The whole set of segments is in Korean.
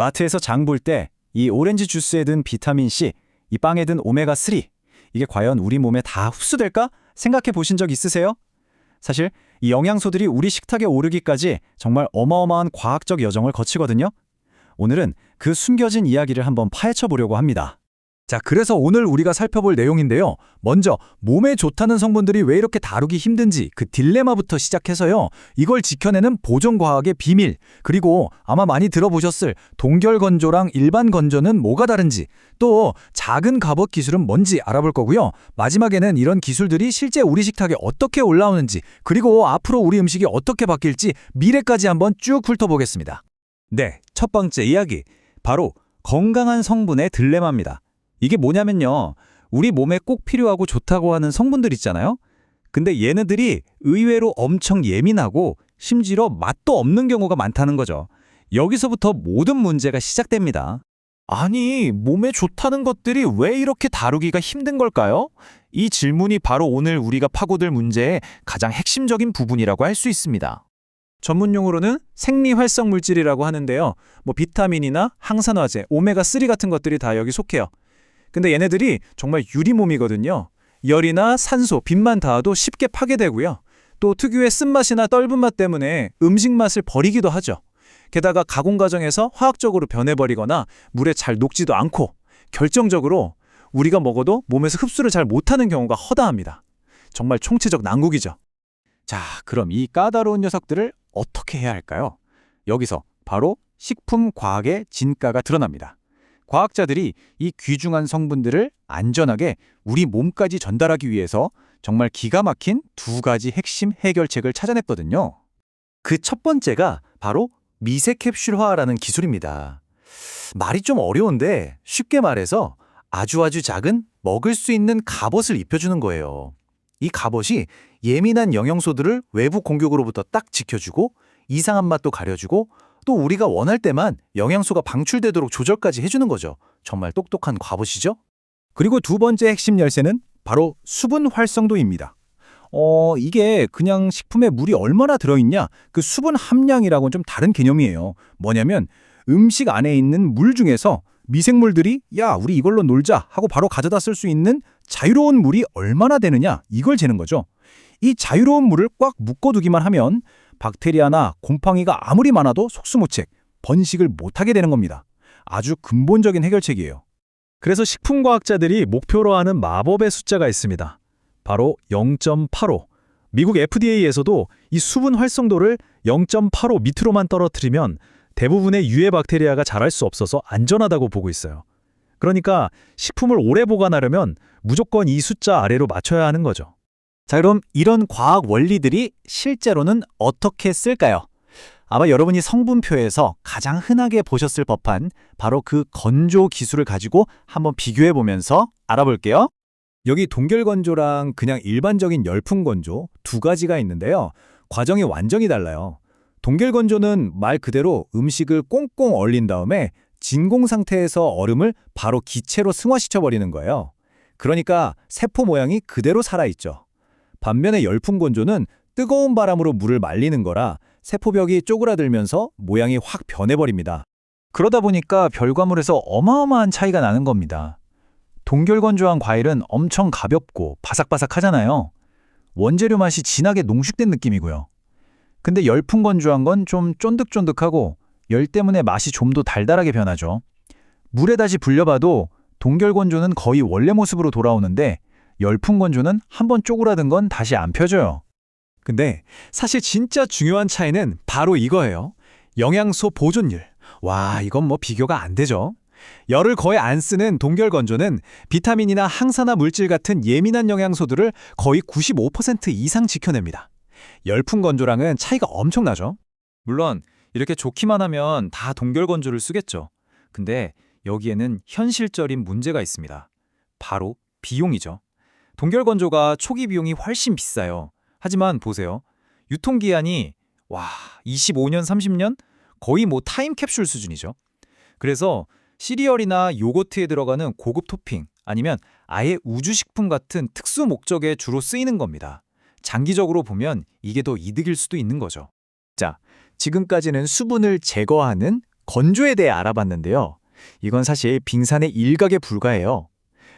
마트에서 장 볼 때 이 오렌지 주스에 든 비타민C, 이 빵에 든 오메가3, 이게 과연 우리 몸에 다 흡수될까 생각해 보신 적 있으세요? 사실 이 영양소들이 우리 식탁에 오르기까지 정말 어마어마한 과학적 여정을 거치거든요. 오늘은 그 숨겨진 이야기를 한번 파헤쳐 보려고 합니다. 자, 그래서 오늘 우리가 살펴볼 내용인데요. 먼저 몸에 좋다는 성분들이 왜 이렇게 다루기 힘든지 그 딜레마부터 시작해서요. 이걸 지켜내는 보존과학의 비밀, 그리고 아마 많이 들어보셨을 동결건조랑 일반 건조는 뭐가 다른지, 또 작은 갑옷 기술은 뭔지 알아볼 거고요. 마지막에는 이런 기술들이 실제 우리 식탁에 어떻게 올라오는지, 그리고 앞으로 우리 음식이 어떻게 바뀔지 미래까지 한번 쭉 훑어보겠습니다. 네, 첫 번째 이야기, 바로 건강한 성분의 딜레마입니다. 이게 뭐냐면요. 우리 몸에 꼭 필요하고 좋다고 하는 성분들 있잖아요. 근데 얘네들이 의외로 엄청 예민하고 심지어 맛도 없는 경우가 많다는 거죠. 여기서부터 모든 문제가 시작됩니다. 아니, 몸에 좋다는 것들이 왜 이렇게 다루기가 힘든 걸까요? 이 질문이 바로 오늘 우리가 파고들 문제의 가장 핵심적인 부분이라고 할 수 있습니다. 전문용어로는 생리활성물질이라고 하는데요. 비타민이나 항산화제, 오메가3 같은 것들이 다 여기 속해요. 근데 얘네들이 정말 유리몸이거든요. 열이나 산소, 빛만 닿아도 쉽게 파괴되고요. 또 특유의 쓴맛이나 떫은 맛 때문에 음식 맛을 버리기도 하죠. 게다가 가공 과정에서 화학적으로 변해버리거나 물에 잘 녹지도 않고 결정적으로 우리가 먹어도 몸에서 흡수를 잘 못하는 경우가 허다합니다. 정말 총체적 난국이죠. 자, 그럼 이 까다로운 녀석들을 어떻게 해야 할까요? 여기서 바로 식품과학의 진가가 드러납니다. 과학자들이 이 귀중한 성분들을 안전하게 우리 몸까지 전달하기 위해서 정말 기가 막힌 두 가지 핵심 해결책을 찾아냈거든요. 그 첫 번째가 바로 미세 캡슐화라는 기술입니다. 말이 좀 어려운데 쉽게 말해서 아주 작은 먹을 수 있는 갑옷을 입혀주는 거예요. 이 갑옷이 예민한 영양소들을 외부 공격으로부터 딱 지켜주고 이상한 맛도 가려주고 또 우리가 원할 때만 영양소가 방출되도록 조절까지 해주는 거죠. 정말 똑똑한 갑옷이죠? 그리고 두 번째 핵심 열쇠는 바로 수분 활성도입니다. 이게 그냥 식품에 물이 얼마나 들어있냐, 그 수분 함량이라고는 좀 다른 개념이에요. 뭐냐면 음식 안에 있는 물 중에서 미생물들이 야, 우리 이걸로 놀자 하고 바로 가져다 쓸 수 있는 자유로운 물이 얼마나 되느냐, 이걸 재는 거죠. 이 자유로운 물을 꽉 묶어두기만 하면 박테리아나 곰팡이가 아무리 많아도 속수무책, 번식을 못하게 되는 겁니다. 아주 근본적인 해결책이에요. 그래서 식품과학자들이 목표로 하는 마법의 숫자가 있습니다. 바로 0.85. 미국 FDA에서도 이 수분 활성도를 0.85 밑으로만 떨어뜨리면 대부분의 유해 박테리아가 자랄 수 없어서 안전하다고 보고 있어요. 그러니까 식품을 오래 보관하려면 무조건 이 숫자 아래로 맞춰야 하는 거죠. 자, 그럼 이런 과학 원리들이 실제로는 어떻게 쓸까요? 아마 여러분이 성분표에서 가장 흔하게 보셨을 법한 바로 그 건조 기술을 가지고 한번 비교해 보면서 알아볼게요. 여기 동결건조랑 그냥 일반적인 열풍건조 두 가지가 있는데요. 과정이 완전히 달라요. 동결건조는 말 그대로 음식을 꽁꽁 얼린 다음에 진공 상태에서 얼음을 바로 기체로 승화시켜버리는 거예요. 그러니까 세포 모양이 그대로 살아있죠. 반면에 열풍건조는 뜨거운 바람으로 물을 말리는 거라 세포벽이 쪼그라들면서 모양이 확 변해버립니다. 그러다 보니까 결과물에서 어마어마한 차이가 나는 겁니다. 동결건조한 과일은 엄청 가볍고 바삭바삭하잖아요. 원재료 맛이 진하게 농축된 느낌이고요. 근데 열풍건조한 건 좀 쫀득쫀득하고 열 때문에 맛이 좀 더 달달하게 변하죠. 물에 다시 불려봐도 동결건조는 거의 원래 모습으로 돌아오는데 열풍건조는 한번 쪼그라든 건 다시 안 펴져요. 근데 사실 진짜 중요한 차이는 바로 이거예요. 영양소 보존율. 와, 이건 비교가 안 되죠. 열을 거의 안 쓰는 동결건조는 비타민이나 항산화 물질 같은 예민한 영양소들을 거의 95% 이상 지켜냅니다. 열풍건조랑은 차이가 엄청나죠. 물론 이렇게 좋기만 하면 다 동결건조를 쓰겠죠. 근데 여기에는 현실적인 문제가 있습니다. 바로 비용이죠. 동결건조가 초기 비용이 훨씬 비싸요. 하지만 보세요. 유통기한이 25년, 30년? 거의 타임캡슐 수준이죠. 그래서 시리얼이나 요거트에 들어가는 고급 토핑 아니면 아예 우주식품 같은 특수 목적에 주로 쓰이는 겁니다. 장기적으로 보면 이게 더 이득일 수도 있는 거죠. 자, 지금까지는 수분을 제거하는 건조에 대해 알아봤는데요. 이건 사실 빙산의 일각에 불과해요.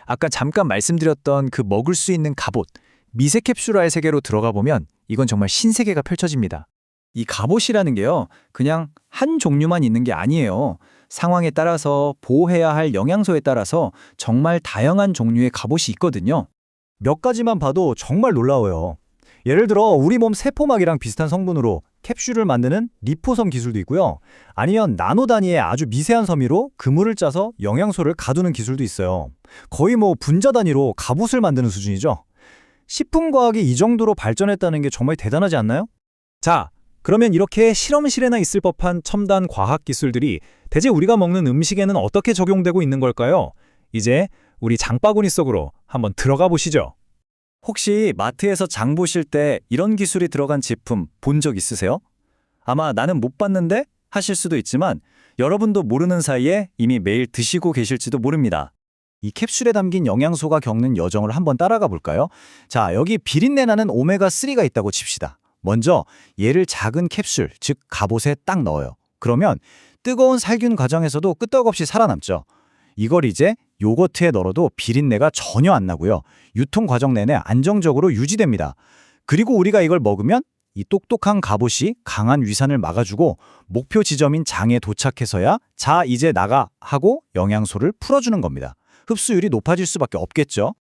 아까 잠깐 말씀드렸던 그 먹을 수 있는 갑옷, 미세 캡슐화의 세계로 들어가 보면 이건 정말 신세계가 펼쳐집니다. 이 갑옷이라는 게요, 그냥 한 종류만 있는 게 아니에요. 상황에 따라서 보호해야 할 영양소에 따라서 정말 다양한 종류의 갑옷이 있거든요. 몇 가지만 봐도 정말 놀라워요. 예를 들어 우리 몸 세포막이랑 비슷한 성분으로 캡슐을 만드는 리포섬 기술도 있고요. 아니면 나노 단위의 아주 미세한 섬유로 그물을 짜서 영양소를 가두는 기술도 있어요. 거의 뭐 분자 단위로 갑옷을 만드는 수준이죠. 식품과학이 이 정도로 발전했다는 게 정말 대단하지 않나요? 자, 그러면 이렇게 실험실에나 있을 법한 첨단 과학 기술들이 대체 우리가 먹는 음식에는 어떻게 적용되고 있는 걸까요? 이제 우리 장바구니 속으로 한번 들어가 보시죠. 혹시 마트에서 장 보실 때 이런 기술이 들어간 제품 본 적 있으세요? 아마 나는 못 봤는데 하실 수도 있지만 여러분도 모르는 사이에 이미 매일 드시고 계실지도 모릅니다. 이 캡슐에 담긴 영양소가 겪는 여정을 한번 따라가 볼까요? 자, 여기 비린내 나는 오메가3가 있다고 칩시다. 먼저 얘를 작은 캡슐, 즉 갑옷에 딱 넣어요. 그러면 뜨거운 살균 과정에서도 끄떡없이 살아남죠. 이걸 이제 요거트에 널어도 비린내가 전혀 안 나고요. 유통 과정 내내 안정적으로 유지됩니다. 그리고 우리가 이걸 먹으면 이 똑똑한 갑옷이 강한 위산을 막아주고 목표 지점인 장에 도착해서야 자 이제 나가 하고 영양소를 풀어주는 겁니다. 흡수율이 높아질 수밖에 없겠죠.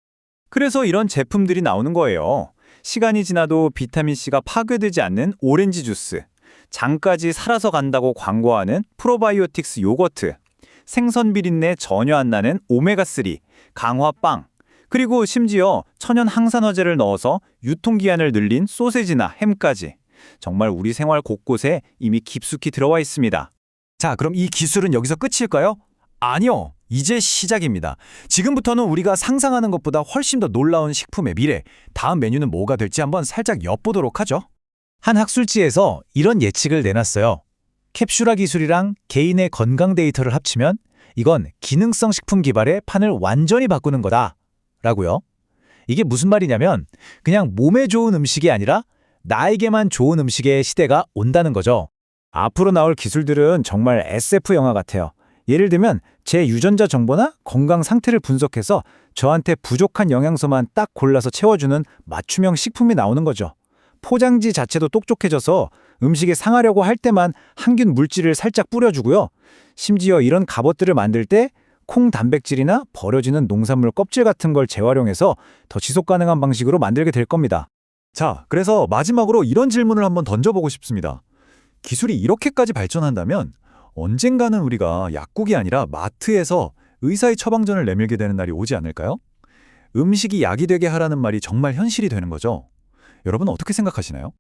그래서 이런 제품들이 나오는 거예요. 시간이 지나도 비타민C가 파괴되지 않는 오렌지 주스, 장까지 살아서 간다고 광고하는 프로바이오틱스 요거트, 생선 비린내 전혀 안 나는 오메가3, 강화빵, 그리고 심지어 천연 항산화제를 넣어서 유통기한을 늘린 소세지나 햄까지 정말 우리 생활 곳곳에 이미 깊숙이 들어와 있습니다. 자, 그럼 이 기술은 여기서 끝일까요? 아니요. 이제 시작입니다. 지금부터는 우리가 상상하는 것보다 훨씬 더 놀라운 식품의 미래, 다음 메뉴는 뭐가 될지 한번 살짝 엿보도록 하죠. 한 학술지에서 이런 예측을 내놨어요. 캡슐화 기술이랑 개인의 건강 데이터를 합치면 이건 기능성 식품 개발의 판을 완전히 바꾸는 거다. 라고요. 이게 무슨 말이냐면 그냥 몸에 좋은 음식이 아니라 나에게만 좋은 음식의 시대가 온다는 거죠. 앞으로 나올 기술들은 정말 SF 영화 같아요. 예를 들면 제 유전자 정보나 건강 상태를 분석해서 저한테 부족한 영양소만 딱 골라서 채워주는 맞춤형 식품이 나오는 거죠. 포장지 자체도 똑똑해져서 음식이 상하려고 할 때만 항균 물질을 살짝 뿌려주고요. 심지어 이런 갑옷들을 만들 때 콩 단백질이나 버려지는 농산물 껍질 같은 걸 재활용해서 더 지속 가능한 방식으로 만들게 될 겁니다. 자, 그래서 마지막으로 이런 질문을 한번 던져보고 싶습니다. 기술이 이렇게까지 발전한다면 언젠가는 우리가 약국이 아니라 마트에서 의사의 처방전을 내밀게 되는 날이 오지 않을까요? 음식이 약이 되게 하라는 말이 정말 현실이 되는 거죠. 여러분 어떻게 생각하시나요?